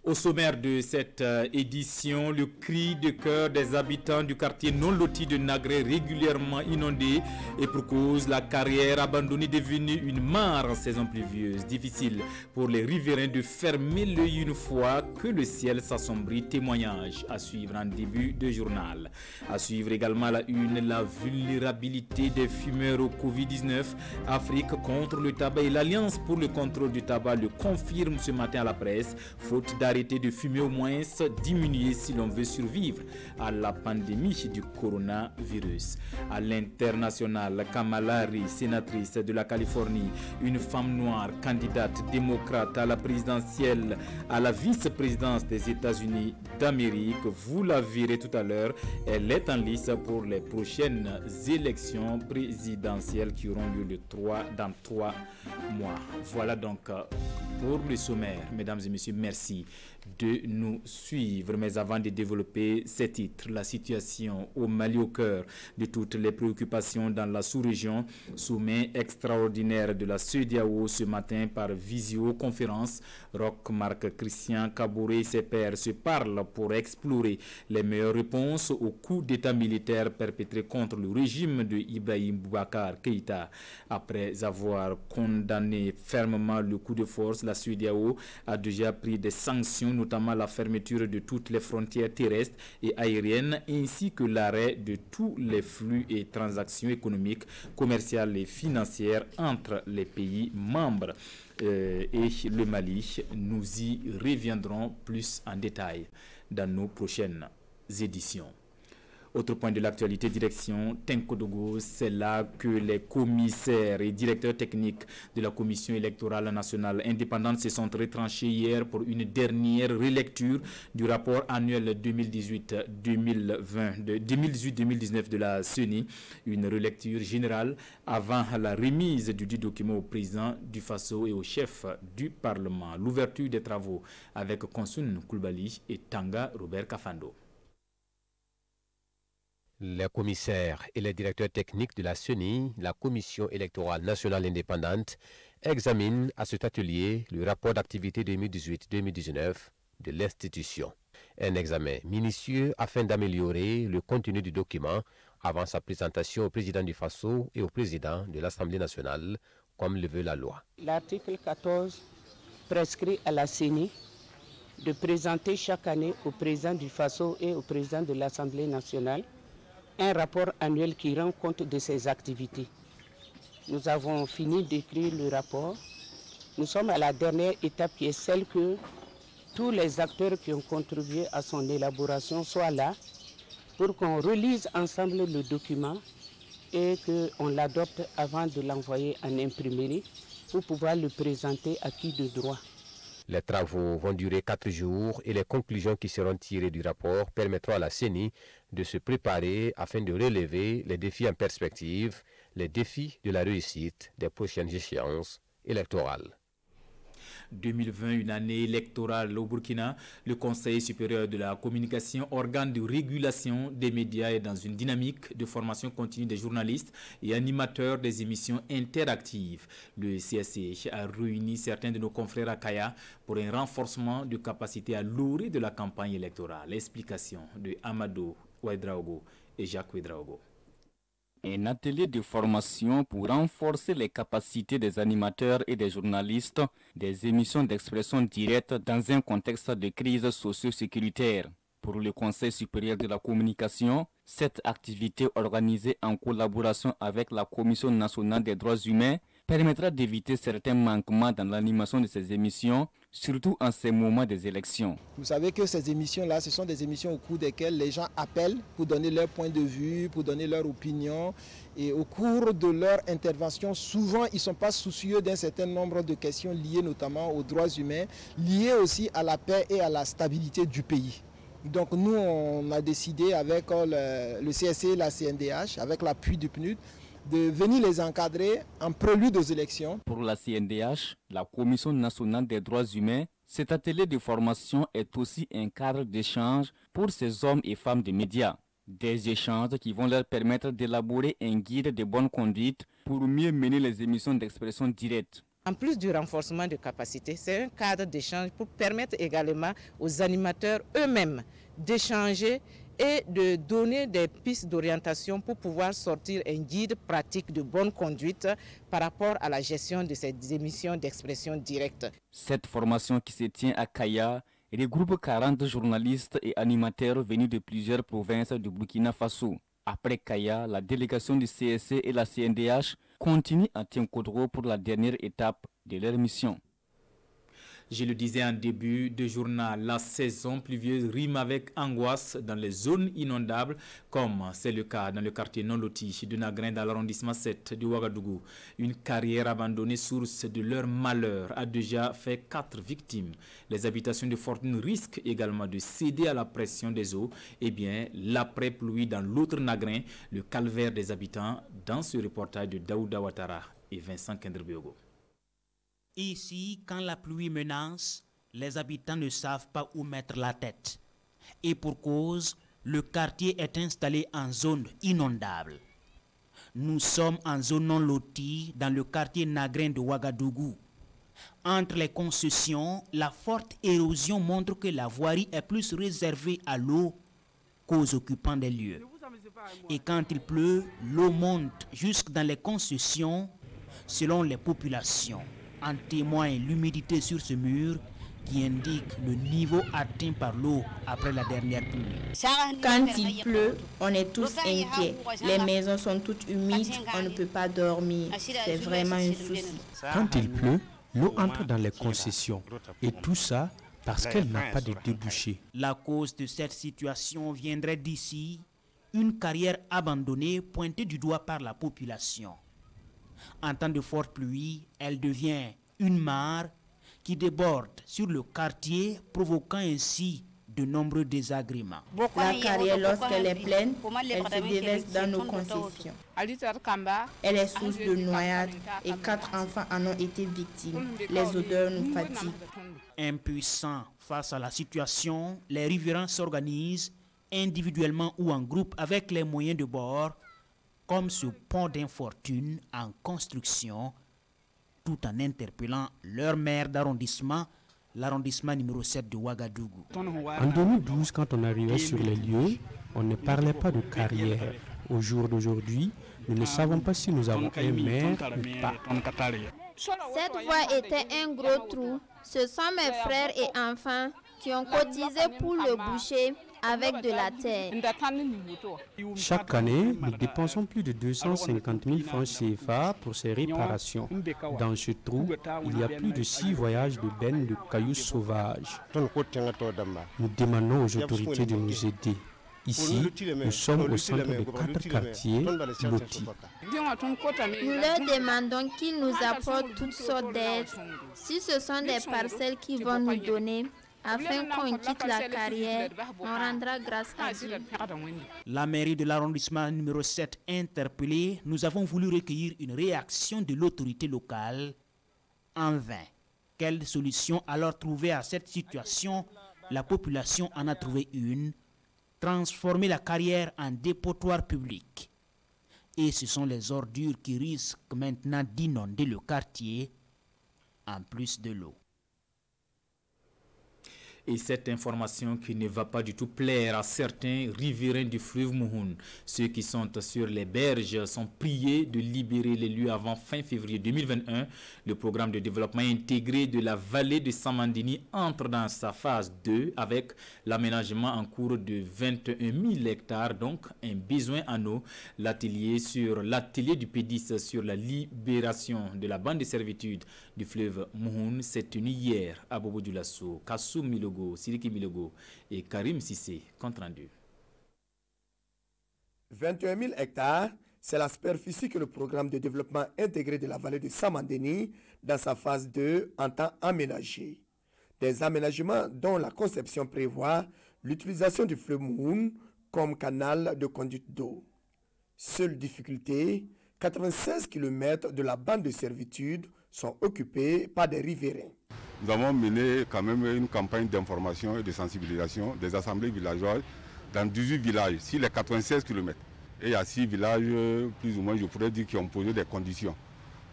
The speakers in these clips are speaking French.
Au sommaire de cette édition, le cri de cœur des habitants du quartier non loti de Nagré régulièrement inondé et pour cause la carrière abandonnée devenue une mare en saison pluvieuse. Difficile pour les riverains de fermer l'œil une fois que le ciel s'assombrit. Témoignage à suivre en début de journal. À suivre également à la une, la vulnérabilité des fumeurs au Covid-19. Afrique contre le tabac et l'Alliance pour le contrôle du tabac le confirme ce matin à la presse. Faute d'arrêter de fumer, au moins diminuer si l'on veut survivre à la pandémie du coronavirus. À l'international, Kamala Harris, sénatrice de la Californie, une femme noire, candidate démocrate à la présidentielle, à la vice-présidence des États-Unis d'Amérique. Vous la verrez tout à l'heure. Elle est en lice pour les prochaines élections présidentielles qui auront lieu dans 3 mois. Voilà donc pour le sommaire. Mesdames et messieurs, merci de nous suivre. Mais avant de développer ces titres, la situation au Mali au cœur de toutes les préoccupations dans la sous-région, sommet extraordinaire de la CEDEAO ce matin par visioconférence. Roch Marc Christian Kaboré et ses pairs se parlent pour explorer les meilleures réponses au coup d'état militaire perpétré contre le régime de Ibrahim Boubacar Keïta. Après avoir condamné fermement le coup de force, la CEDEAO a déjà pris des sanctions, notamment la fermeture de toutes les frontières terrestres et aériennes, ainsi que l'arrêt de tous les flux et transactions économiques, commerciales et financières entre les pays membres. Et le Mali, nous y reviendrons plus en détail dans nos prochaines éditions. Autre point de l'actualité, direction Tenkodogo, c'est là que les commissaires et directeurs techniques de la Commission électorale nationale indépendante se sont retranchés hier pour une dernière relecture du rapport annuel 2018-2019 de la CENI, une relecture générale avant la remise du document au président du Faso et au chef du Parlement. L'ouverture des travaux avec Konsun Koulibaly et Tanga Robert Kafando. Les commissaires et les directeurs techniques de la CENI, la Commission électorale nationale indépendante, examinent à cet atelier le rapport d'activité 2018-2019 de l'institution. Un examen minutieux afin d'améliorer le contenu du document avant sa présentation au président du Faso et au président de l'Assemblée nationale, comme le veut la loi. L'article 14 prescrit à la CENI de présenter chaque année au président du Faso et au président de l'Assemblée nationale un rapport annuel qui rend compte de ses activités. Nous avons fini d'écrire le rapport. Nous sommes à la dernière étape qui est celle que tous les acteurs qui ont contribué à son élaboration soient là pour qu'on relise ensemble le document et qu'on l'adopte avant de l'envoyer en imprimerie pour pouvoir le présenter à qui de droit. Les travaux vont durer 4 jours et les conclusions qui seront tirées du rapport permettront à la CENI de se préparer afin de relever les défis en perspective, les défis de la réussite des prochaines échéances électorales. 2020, une année électorale au Burkina, le Conseil supérieur de la communication, organe de régulation des médias, est dans une dynamique de formation continue des journalistes et animateurs des émissions interactives. Le CSC a réuni certains de nos confrères à Kaya pour un renforcement de capacité à l'orée de la campagne électorale. Explication de Amadou Ouedraogo et Jacques Ouedraogo. Un atelier de formation pour renforcer les capacités des animateurs et des journalistes des émissions d'expression directe dans un contexte de crise socio-sécuritaire. Pour le Conseil supérieur de la communication, cette activité organisée en collaboration avec la Commission nationale des droits humains permettra d'éviter certains manquements dans l'animation de ces émissions, surtout en ces moments des élections. Vous savez que ces émissions-là, ce sont des émissions au cours desquelles les gens appellent pour donner leur point de vue, pour donner leur opinion. Et au cours de leur intervention, souvent, ils ne sont pas soucieux d'un certain nombre de questions liées notamment aux droits humains, liées aussi à la paix et à la stabilité du pays. Donc nous, on a décidé avec le CSC et la CNDH, avec l'appui du PNUD, de venir les encadrer en prélude aux élections. Pour la CNDH, la Commission nationale des droits humains, cet atelier de formation est aussi un cadre d'échange pour ces hommes et femmes des médias. Des échanges qui vont leur permettre d'élaborer un guide de bonne conduite pour mieux mener les émissions d'expression directe. En plus du renforcement de capacité, c'est un cadre d'échange pour permettre également aux animateurs eux-mêmes d'échanger et de donner des pistes d'orientation pour pouvoir sortir un guide pratique de bonne conduite par rapport à la gestion de ces émissions d'expression directe. Cette formation qui se tient à Kaya regroupe 40 journalistes et animateurs venus de plusieurs provinces du Burkina Faso. Après Kaya, la délégation du CSC et la CNDH continue à Tinkodro pour la dernière étape de leur mission. Je le disais en début de journal, la saison pluvieuse rime avec angoisse dans les zones inondables, comme c'est le cas dans le quartier non loti de Nagrin dans l'arrondissement 7 de Ouagadougou. Une carrière abandonnée source de leur malheur a déjà fait 4 victimes. Les habitations de fortune risquent également de céder à la pression des eaux. Eh bien, l'après-pluie dans l'autre Nagrin, le calvaire des habitants, dans ce reportage de Daouda Ouattara et Vincent Kendrebiogo. Ici, quand la pluie menace, les habitants ne savent pas où mettre la tête. Et pour cause, le quartier est installé en zone inondable. Nous sommes en zone non lotie dans le quartier Nagrin de Ouagadougou. Entre les concessions, la forte érosion montre que la voirie est plus réservée à l'eau qu'aux occupants des lieux. Et quand il pleut, l'eau monte jusque dans les concessions selon les populations. En témoigne l'humidité sur ce mur qui indique le niveau atteint par l'eau après la dernière pluie. Quand il pleut, on est tous inquiets. Les maisons sont toutes humides, on ne peut pas dormir. C'est vraiment un souci. Quand il pleut, l'eau entre dans les concessions. Et tout ça parce qu'elle n'a pas de débouchés. La cause de cette situation viendrait d'ici, une carrière abandonnée pointée du doigt par la population. En temps de forte pluie, elle devient une mare qui déborde sur le quartier, provoquant ainsi de nombreux désagréments. La carrière, lorsqu'elle est pleine, elle se déverse dans nos concessions. Elle est source de noyades et 4 enfants en ont été victimes. Les odeurs nous fatiguent. Impuissants face à la situation, les riverains s'organisent individuellement ou en groupe avec les moyens de bord, comme ce pont d'infortune en construction, tout en interpellant leur maire d'arrondissement, l'arrondissement numéro 7 de Ouagadougou. En 2012, quand on arrivait sur les lieux, on ne parlait pas de carrière. Au jour d'aujourd'hui, nous ne savons pas si nous avons un maire ou pas. Cette voie était un gros trou. Ce sont mes frères et enfants qui ont cotisé pour le boucher avec de la terre. Chaque année, nous dépensons plus de 250 000 francs CFA pour ces réparations. Dans ce trou, il y a plus de 6 voyages de bennes de cailloux sauvages. Nous demandons aux autorités de nous aider. Ici, nous sommes au centre de 4 quartiers lotis. Nous leur demandons qu'ils nous apportent toutes sortes d'aides. Si ce sont des parcelles qu'ils vont nous donner, afin qu'on quitte la carrière, on rendra grâce à Dieu. La mairie de l'arrondissement numéro 7 interpellée, nous avons voulu recueillir une réaction de l'autorité locale. En vain. Quelle solution alors trouver à cette situation? La population en a trouvé une: transformer la carrière en dépotoir public. Et ce sont les ordures qui risquent maintenant d'inonder le quartier, en plus de l'eau. Et cette information qui ne va pas du tout plaire à certains riverains du fleuve Mouhoun. Ceux qui sont sur les berges sont priés de libérer les lieux avant fin février 2021. Le programme de développement intégré de la vallée de Samandini entre dans sa phase 2 avec l'aménagement en cours de 21 000 hectares, donc un besoin en eau. L'atelier du P10 sur la libération de la bande de servitude du fleuve Mouhoun s'est tenu hier à Bobo Dioulasso, Kassou Milogo, Siriki Milogo et Karim Sissé, compte rendu. 21 000 hectares, c'est la superficie que le programme de développement intégré de la vallée de Samandini, dans sa phase 2, entend aménager. Des aménagements dont la conception prévoit l'utilisation du fleuve Mouhoun comme canal de conduite d'eau. Seule difficulté, 96 km de la bande de servitude sont occupés par des riverains. Nous avons mené quand même une campagne d'information et de sensibilisation des assemblées villageoises dans 18 villages, sur les 96 km. Et il y a 6 villages, plus ou moins, je pourrais dire, qui ont posé des conditions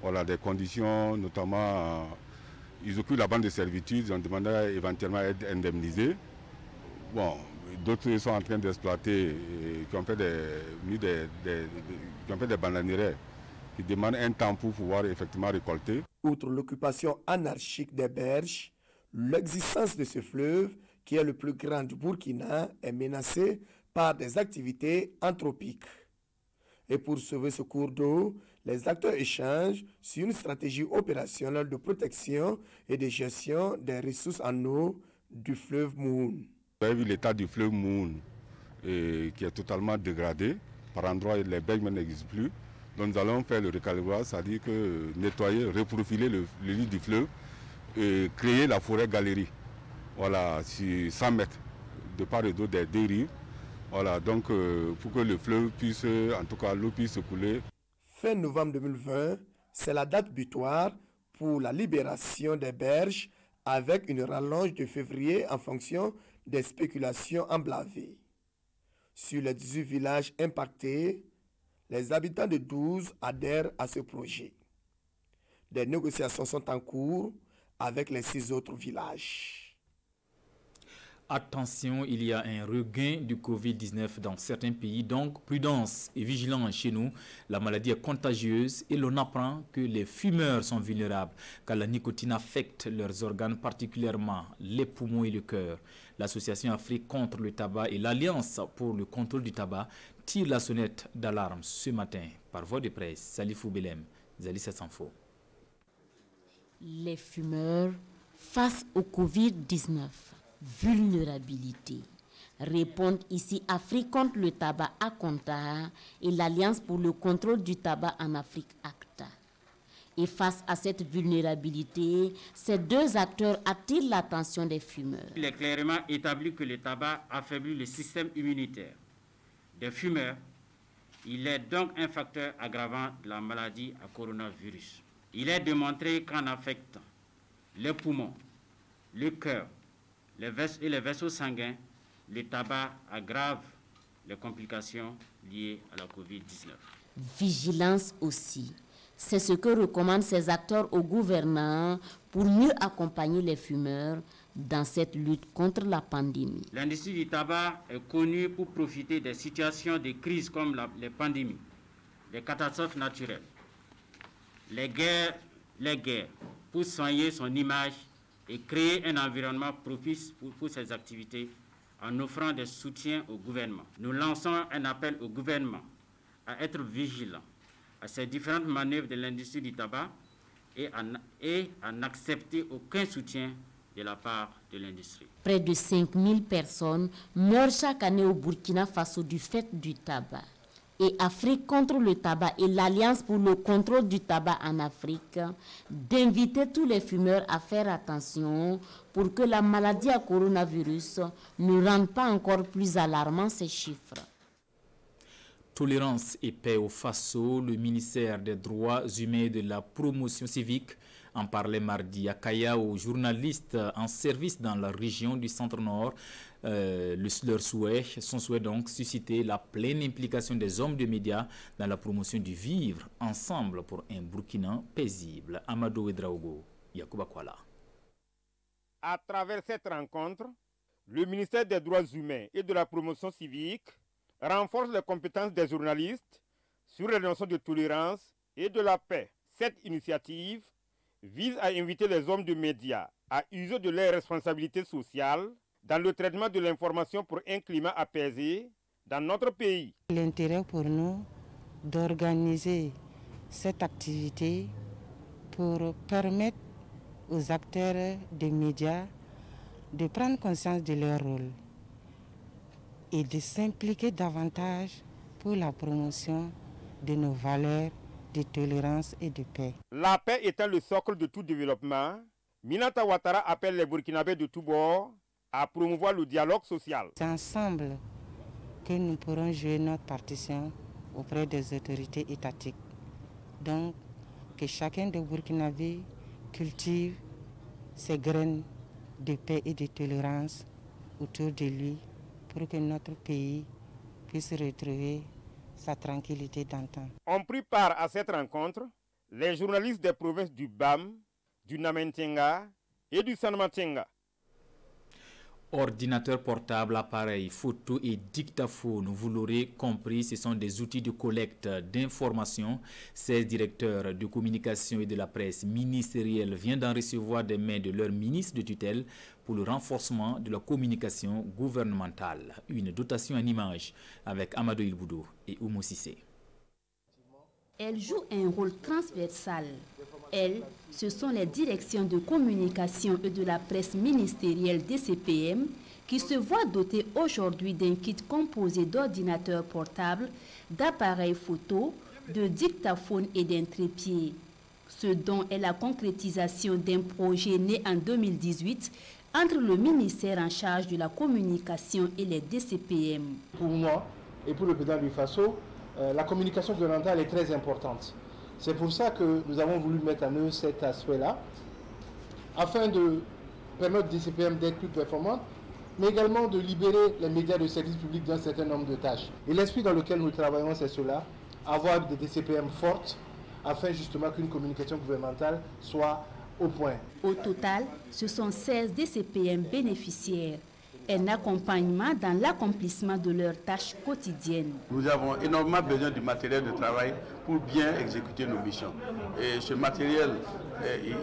voilà, des conditions, notamment, ils occupent la bande de servitude, ils ont demandé éventuellement à être indemnisés. Bon, d'autres sont en train d'exploiter, qui ont fait des bananeraies, qui demandent un temps pour pouvoir effectivement récolter. Outre l'occupation anarchique des berges, l'existence de ce fleuve, qui est le plus grand du Burkina, est menacée par des activités anthropiques. Et pour sauver ce cours d'eau, les acteurs échangent sur une stratégie opérationnelle de protection et de gestion des ressources en eau du fleuve Moun. Vous avez vu l'état du fleuve Moun qui est totalement dégradé. Par endroits, les berges n'existent plus. Donc nous allons faire le recalibrage, c'est-à-dire que nettoyer, reprofiler le lit du fleuve et créer la forêt galerie. Voilà, sur 100 mètres de part et d'autre des deux rives. Voilà, donc pour que le fleuve puisse, en tout cas l'eau puisse couler. Fin novembre 2020, c'est la date butoir pour la libération des berges avec une rallonge de février en fonction des spéculations emblavées. Sur les 18 villages impactés, les habitants de 12 adhèrent à ce projet. Des négociations sont en cours avec les 6 autres villages. Attention, il y a un regain du Covid-19 dans certains pays, donc prudence et vigilance chez nous. La maladie est contagieuse et l'on apprend que les fumeurs sont vulnérables car la nicotine affecte leurs organes, particulièrement les poumons et le cœur. L'association Afrique contre le tabac et l'Alliance pour le contrôle du tabac tirent la sonnette d'alarme ce matin par voie de presse. Salifou Belem, Zali Sassanfo. Les fumeurs face au Covid-19. Vulnérabilité. Répondent ici Afrique contre le tabac ACONTA et l'Alliance pour le contrôle du tabac en Afrique ACTA. Et face à cette vulnérabilité, ces deux acteurs attirent l'attention des fumeurs. Il est clairement établi que le tabac affaiblit le système immunitaire des fumeurs. Il est donc un facteur aggravant de la maladie à coronavirus. Il est démontré qu'en affectant les poumons, le cœur, et les vaisseaux sanguins, le tabac aggrave les complications liées à la Covid-19. Vigilance aussi. C'est ce que recommandent ces acteurs aux gouvernants pour mieux accompagner les fumeurs dans cette lutte contre la pandémie. L'industrie du tabac est connue pour profiter des situations de crise comme les pandémies, les catastrophes naturelles, les guerres, pour soigner son image et créer un environnement propice pour ces activités en offrant des soutiens au gouvernement. Nous lançons un appel au gouvernement à être vigilant à ces différentes manœuvres de l'industrie du tabac et à n'accepter aucun soutien de la part de l'industrie. Près de 5000 personnes meurent chaque année au Burkina Faso du fait du tabac. Et Afrique contre le tabac et l'Alliance pour le contrôle du tabac en Afrique d'inviter tous les fumeurs à faire attention pour que la maladie à coronavirus ne rende pas encore plus alarmant ces chiffres. Tolérance et paix au Faso, le ministère des Droits humains et de la promotion civique en parlait mardi à Kaya aux journalistes en service dans la région du Centre-Nord. Son souhait donc susciter la pleine implication des hommes de médias dans la promotion du vivre ensemble pour un Burkina paisible. Amadou Ouedraogo, Yacouba Kuala. À travers cette rencontre, le ministère des Droits humains et de la promotion civique renforce les compétences des journalistes sur les notions de tolérance et de la paix. Cette initiative vise à inviter les hommes de médias à user de leurs responsabilités sociales dans le traitement de l'information pour un climat apaisé dans notre pays. L'intérêt pour nous d'organiser cette activité pour permettre aux acteurs des médias de prendre conscience de leur rôle et de s'impliquer davantage pour la promotion de nos valeurs de tolérance et de paix. La paix étant le socle de tout développement, Minata Ouattara appelle les Burkinabés de tous bords à promouvoir le dialogue social. C'est ensemble que nous pourrons jouer notre partition auprès des autorités étatiques. Donc, que chacun des Burkinabés cultive ses graines de paix et de tolérance autour de lui pour que notre pays puisse retrouver sa tranquillité d'antan. On prit part à cette rencontre les journalistes des provinces du BAM, du Namentenga et du Sanmatenga. Ordinateur portable, appareil, photo et dictaphone, vous l'aurez compris, ce sont des outils de collecte d'informations. 16 directeurs de communication et de la presse ministérielle viennent d'en recevoir des mains de leur ministre de tutelle pour le renforcement de la communication gouvernementale. Une dotation en images avec Amadou Ilboudou et Oumou Sissé. Elle joue un rôle transversal. Elles, ce sont les directions de communication et de la presse ministérielle DCPM qui se voient dotées aujourd'hui d'un kit composé d'ordinateurs portables, d'appareils photo, de dictaphones et d'un trépied. Ce don est la concrétisation d'un projet né en 2018 entre le ministère en charge de la communication et les DCPM. Pour moi et pour le président du FASO, la communication gouvernementale est très importante. C'est pour ça que nous avons voulu mettre en œuvre cet aspect-là, afin de permettre au DCPM d'être plus performante, mais également de libérer les médias de service public d'un certain nombre de tâches. Et l'esprit dans lequel nous travaillons, c'est cela, avoir des DCPM fortes, afin justement qu'une communication gouvernementale soit au point. Au total, ce sont 16 DCPM bénéficiaires. Un accompagnement dans l'accomplissement de leurs tâches quotidiennes. Nous avons énormément besoin du matériel de travail pour bien exécuter nos missions. Et ce matériel,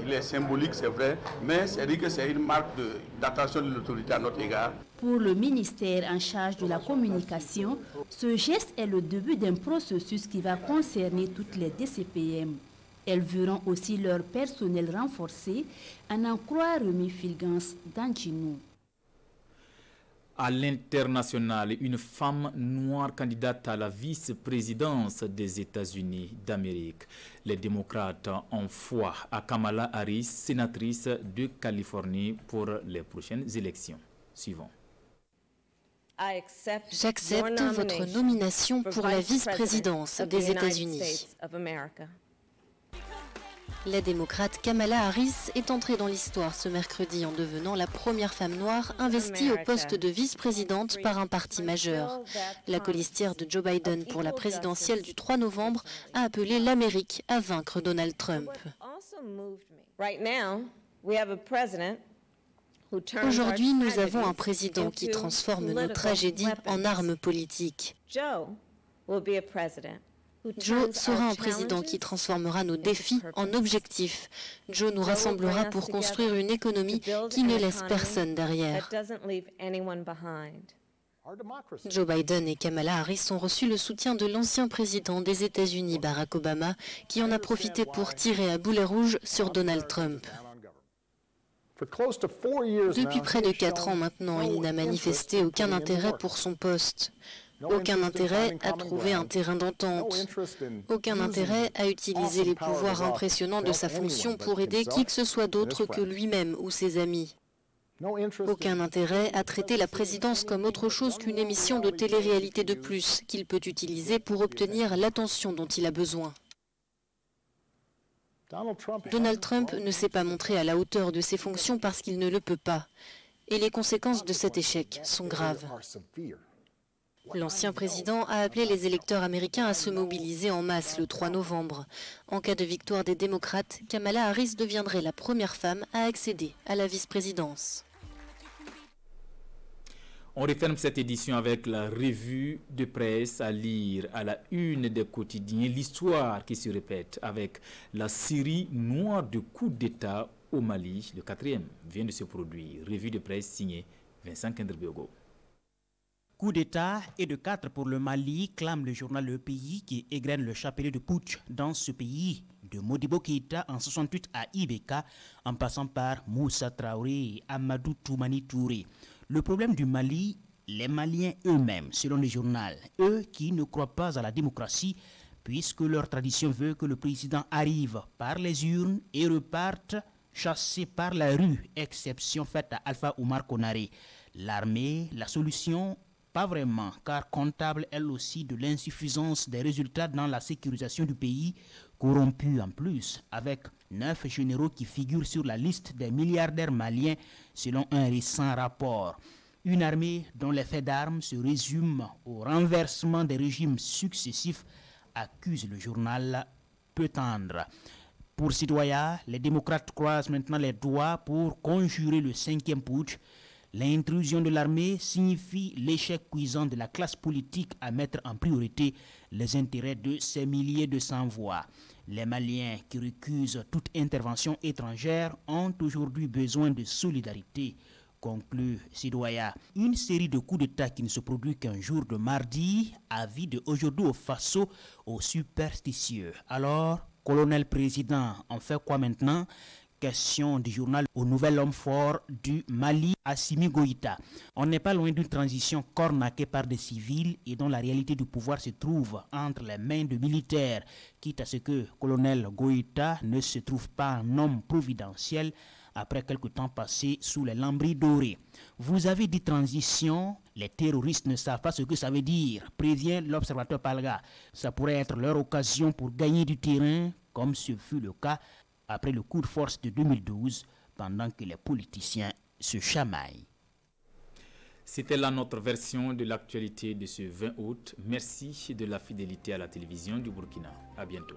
il est symbolique, c'est vrai, mais c'est-à-dire que c'est une marque d'attention de l'autorité à notre égard. Pour le ministère en charge de la communication, ce geste est le début d'un processus qui va concerner toutes les DCPM. Elles verront aussi leur personnel renforcé, en croire Rémi Filgans d'Anchinou. À l'international, une femme noire candidate à la vice-présidence des États-Unis d'Amérique. Les démocrates ont foi à Kamala Harris, sénatrice de Californie, pour les prochaines élections. Suivant. J'accepte votre nomination pour la vice-présidence des États-Unis. La démocrate Kamala Harris est entrée dans l'histoire ce mercredi en devenant la première femme noire investie au poste de vice-présidente par un parti majeur. La colistière de Joe Biden pour la présidentielle du 3 novembre a appelé l'Amérique à vaincre Donald Trump. Aujourd'hui, nous avons un président qui transforme nos tragédies en armes politiques. Joe sera un président qui transformera nos défis en objectifs. Joe nous rassemblera pour construire une économie qui ne laisse personne derrière. Joe Biden et Kamala Harris ont reçu le soutien de l'ancien président des États-Unis, Barack Obama, qui en a profité pour tirer à boulet rouge sur Donald Trump. Depuis près de 4 ans maintenant, il n'a manifesté aucun intérêt pour son poste. Aucun intérêt à trouver un terrain d'entente. Aucun intérêt à utiliser les pouvoirs impressionnants de sa fonction pour aider qui que ce soit d'autre que lui-même ou ses amis. Aucun intérêt à traiter la présidence comme autre chose qu'une émission de télé-réalité de plus qu'il peut utiliser pour obtenir l'attention dont il a besoin. Donald Trump ne s'est pas montré à la hauteur de ses fonctions parce qu'il ne le peut pas. Et les conséquences de cet échec sont graves. L'ancien président a appelé les électeurs américains à se mobiliser en masse le 3 novembre. En cas de victoire des démocrates, Kamala Harris deviendrait la première femme à accéder à la vice-présidence. On referme cette édition avec la revue de presse à lire à la une des quotidiens. L'histoire qui se répète avec la série noire de coup d'État au Mali. Le 4e vient de se produire. Revue de presse signée Vincent Kenderbiogo. Coup d'État et de 4 pour le Mali, clame le journal Le Pays qui égrène le chapelet de putsch dans ce pays. De Modibo Keïta en 68 à Ibeka, en passant par Moussa Traoré et Amadou Toumani Touré. Le problème du Mali, les Maliens eux-mêmes, selon le journal, eux qui ne croient pas à la démocratie, puisque leur tradition veut que le président arrive par les urnes et reparte chassé par la rue, exception faite à Alpha Oumar Konaré. L'armée, la solution, pas vraiment, car comptable elle aussi de l'insuffisance des résultats dans la sécurisation du pays, corrompu en plus, avec 9 généraux qui figurent sur la liste des milliardaires maliens selon un récent rapport. Une armée dont les faits d'armes se résument au renversement des régimes successifs, accuse le journal peu tendre. Pour Sidoya, les démocrates croisent maintenant les doigts pour conjurer le 5e putsch. L'intrusion de l'armée signifie l'échec cuisant de la classe politique à mettre en priorité les intérêts de ces milliers de sans-voix. Les Maliens qui récusent toute intervention étrangère ont aujourd'hui besoin de solidarité, conclut Sidoya. Une série de coups d'État qui ne se produit qu'un jour de mardi, avis de aujourd'hui au Faso aux superstitieux. Alors, colonel président, on fait quoi maintenant? Question du journal au nouvel homme fort du Mali, Assimi Goïta. On n'est pas loin d'une transition cornaquée par des civils et dont la réalité du pouvoir se trouve entre les mains de militaires, quitte à ce que colonel Goïta ne se trouve pas un homme providentiel après quelque temps passé sous les lambris dorés. Vous avez dit transition, les terroristes ne savent pas ce que ça veut dire, prévient l'observateur Palga. Ça pourrait être leur occasion pour gagner du terrain, comme ce fut le cas après le coup de force de 2012, pendant que les politiciens se chamaillent. C'était là notre version de l'actualité de ce 20 août. Merci de la fidélité à la télévision du Burkina. À bientôt.